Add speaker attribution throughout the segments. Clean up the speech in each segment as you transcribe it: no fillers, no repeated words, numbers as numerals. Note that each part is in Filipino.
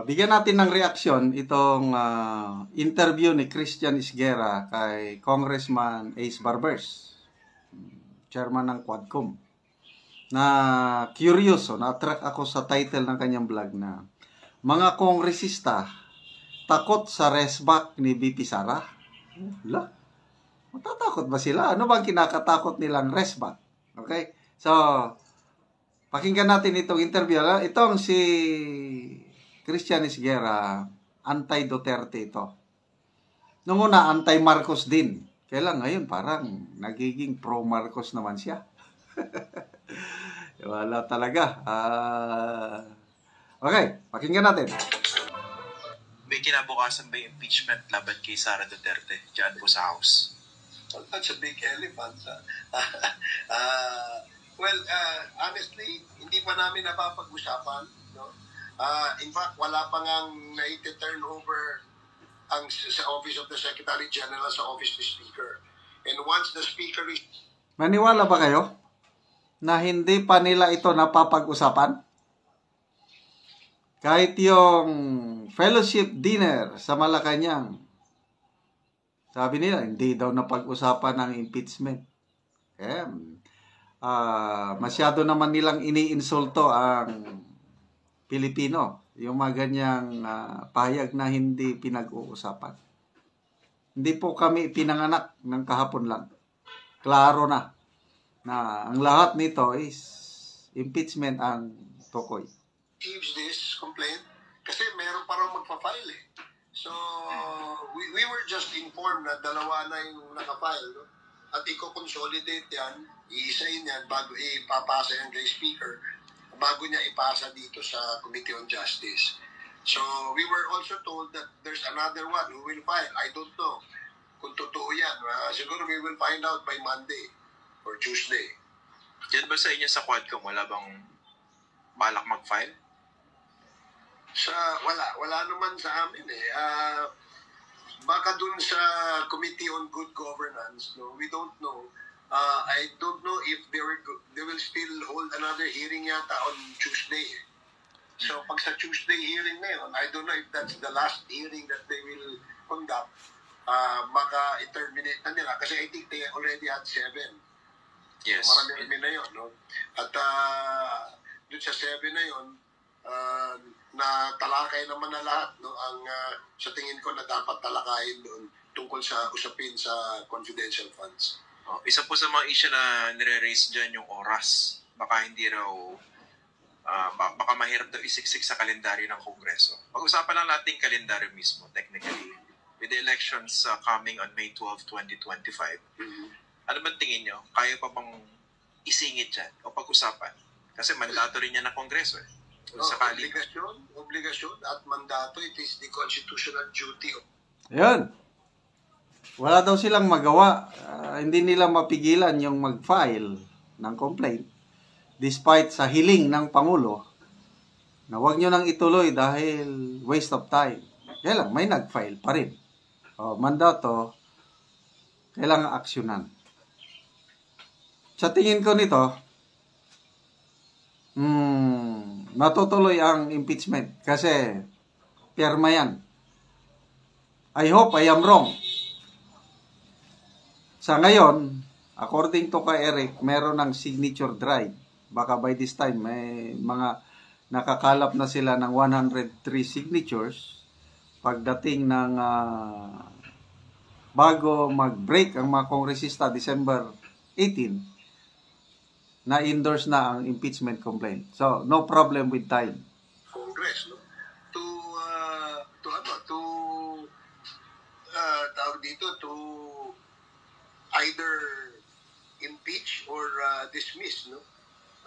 Speaker 1: Bigyan natin ng reaksyon itong interview ni Christian Esguerra kay Congressman Ace Barbers, chairman ng Quadcom. Na curious, na-attract ako sa title ng kanyang vlog na mga kongresista takot sa resback ni VP Sara. Wala. Matatakot ba sila? Ano bang kinakatakot nilang resback? Okay? So, pakinggan natin itong interview. Itong si Christian Esguerra, anti-Duterte ito. Nung una, anti-Marcos din. Kaya lang ngayon parang nagiging pro-Marcos naman siya. Wala talaga. Okay, pakinggan natin.
Speaker 2: May kinabukasan ba yung impeachment laban kay Sara Duterte dyan po sa House?
Speaker 3: Well, that's a big elephant. Honestly, hindi pa namin napapag-usapan. No? In fact, wala pa ngang na-turn over sa Office of the Secretary General sa Office of the Speaker. And once the Speaker is...
Speaker 1: Maniwala ba kayo na hindi pa nila ito napapag-usapan? Kahit yung fellowship dinner sa Malacanang, sabi nila, hindi daw napag-usapan ng impeachment. Masyado naman nilang iniinsulto ang Pilipino. Yung mga ganyang pahayag na hindi pinag-uusapan. Hindi po kami pinanganak ng kahapon lang. Klaro na ang lahat nito is impeachment ang tukoy.
Speaker 3: Receives this complaint kasi meron pa raw magpa-file eh. So, we were just informed na dalawa na yung nakafile, no? At i-consolidate yan, iisayin yan bago ipapasa yan kay Speaker, bago niya ipasa dito sa Committee on Justice. So, we were also told that there's another one who will file. I don't know kung totoo yan. Siguro we will find out by Monday or Tuesday.
Speaker 2: Diyan ba sa inyo sa Quadcom, wala bang balak mag-file?
Speaker 3: Wala naman sa amin eh. Baka dun sa Committee on Good Governance, no, we don't know. I don't know if they will still hold another hearing yata on Tuesday. So pag sa Tuesday hearing na yun, I don't know if that's the last hearing that they will conduct. Baka i-terminate na nila kasi I think they already had 7.
Speaker 2: Yes.
Speaker 3: So, marami na yun, no? At dun sa 7 na yun, na talakay naman na lahat, no? Ang sa tingin ko na dapat talakayin doon tungkol sa usapin sa confidential funds.
Speaker 2: Isa po sa mga issue na nire-raise dyan yung oras. Baka hindi raw, baka mahirap daw isiksik sa kalendaryo ng Kongreso. Pag-usapan lang natin yung kalendaryo mismo, technically. With the elections coming on May 12, 2025, ano ba tingin nyo? Kaya pa bang isingit dyan o pag-usapan? Kasi mandato rin yan ng Kongreso eh.
Speaker 3: Obligasyon at mandato, it is the constitutional duty.
Speaker 1: Ayun. Wala daw silang magawa. Hindi nila mapigilan yung mag-file ng complaint despite sa hiling ng Pangulo na huwag nyo nang ituloy dahil waste of time. Kaya lang, may nag-file pa rin. Mandato, kailangan aksyonan. Sa tingin ko nito, matutuloy ang impeachment kasi pirma yan. I hope I am wrong. Sa ngayon, according to kay Eric, meron ng signature drive. Baka by this time, may mga nakakalap na sila ng 103 signatures. Pagdating ng bago mag-break ang mga kongresista December 18, na-endorse na ang impeachment complaint. So, no problem with time.
Speaker 3: Congress, no? To either impeach or dismiss, no?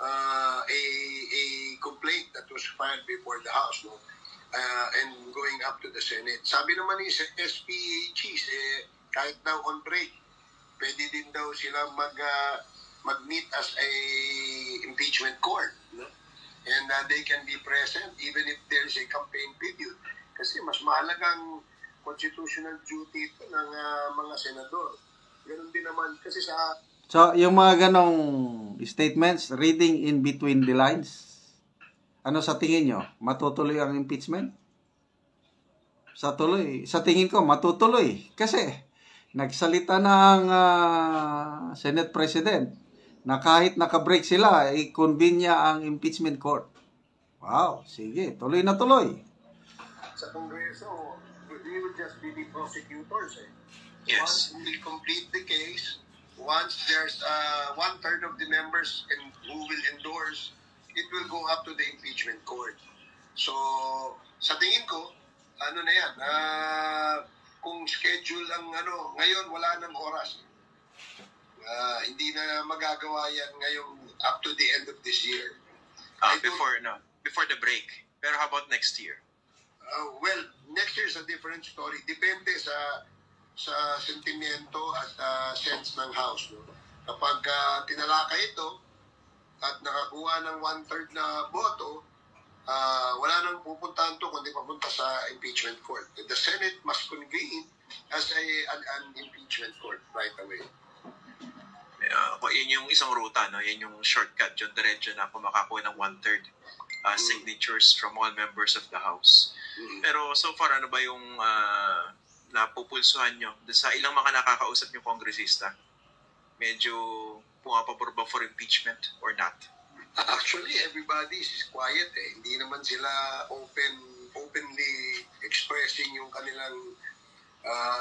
Speaker 3: A complaint that was filed before the House, no? And going up to the Senate. Sabi naman ni SPHs, kahit daw on break, pwede din daw sila mag-meet as a impeachment court, no? And they can be present even if there is a campaign period. Kasi mas mahalagang constitutional duty ito ng mga senador. Ganun din naman kasi sa...
Speaker 1: So, yung mga ganong statements, reading in between the lines, Ano sa tingin nyo? Matutuloy ang impeachment? Sa tingin ko, matutuloy. Kasi, nagsalita ng Senate President na kahit nakabreak sila, i-convene niya ang impeachment court. Wow, sige, tuloy na tuloy.
Speaker 3: Sa Kongreso, we will just be the prosecutors.
Speaker 2: Yes.
Speaker 3: Once we complete the case, once there's one-third of the members who will endorse, it will go up to the impeachment court. So, sa tingin ko, ano na yan, kung schedule ang ngayon wala nang oras. Hindi na magagawa yan ngayong up to the end of this year.
Speaker 2: Before the break. Pero how about next year?
Speaker 3: Well, next year is a different story. Depende sa sentimento at sense ng House. No? Kapag tinalakay ito at nakakuha ng one-third na boto, wala nang pupuntahan to kundi papunta sa impeachment court. The Senate must convene as an impeachment court right away.
Speaker 2: Yun yung isang ruta, no? Yan yung shortcut, yung diretso na kung makakuha ng one-third signatures from all members of the House. Pero so far, ano ba yung napupulsuhan nyo? Sa ilang mga nakakausap nyo kongresista, medyo pumapabor ba for impeachment or not?
Speaker 3: Actually, everybody is quiet eh. Hindi naman sila openly expressing yung kanilang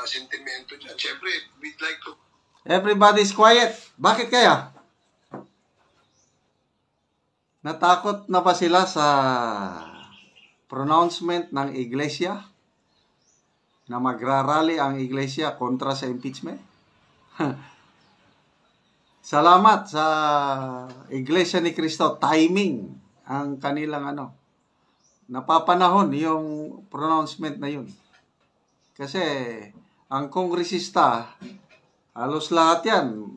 Speaker 3: sentimento dyan. Siyempre, we'd like to...
Speaker 1: Everybody's quiet. Bakit kaya? Natakot na ba sila sa pronouncement ng iglesia na magrarally ang iglesia kontra sa impeachment? Salamat sa Iglesia ni Cristo, timing ang kanilang napapanahon yung pronouncement na yun. Kasi ang kongresista, halos lahat yan,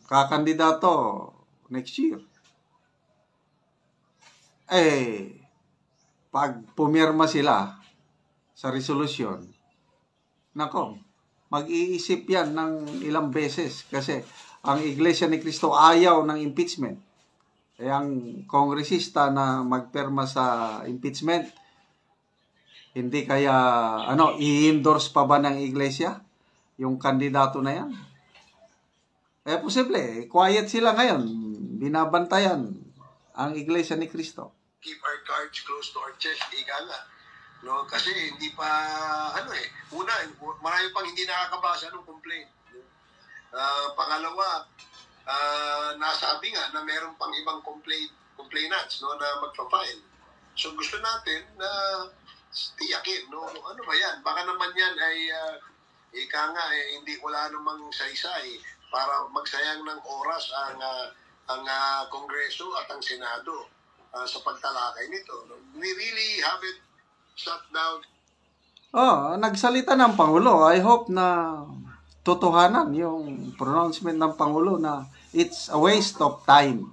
Speaker 1: kakandidato next year. Pag pumirma sila sa resolusyon, nako, mag-iisip yan ng ilang beses kasi ang Iglesia ni Cristo ayaw ng impeachment. Ang kongresista na magperma sa impeachment, hindi kaya i-endorse pa ba ng Iglesia yung kandidato na yan? Posible, quiet sila ngayon. Binabantayan ang Iglesia ni Cristo.
Speaker 3: Keep our cards close to our chest, ika nga. No, kasi hindi pa una, marami pang hindi nakakabasa ng complaint. Pangalawa, nasabi nga na meron pang ibang complainants na magpa-file. So gusto natin na tiyakin, ano ba yan? Baka naman yan ay hindi wala namang saysay para magsayang ng oras ang Kongreso at ang Senado sa pagtalakay nito. We really have it shut down.
Speaker 1: Nagsalita ng Pangulo. I hope na totohanan yung pronouncement ng Pangulo na it's a waste of time.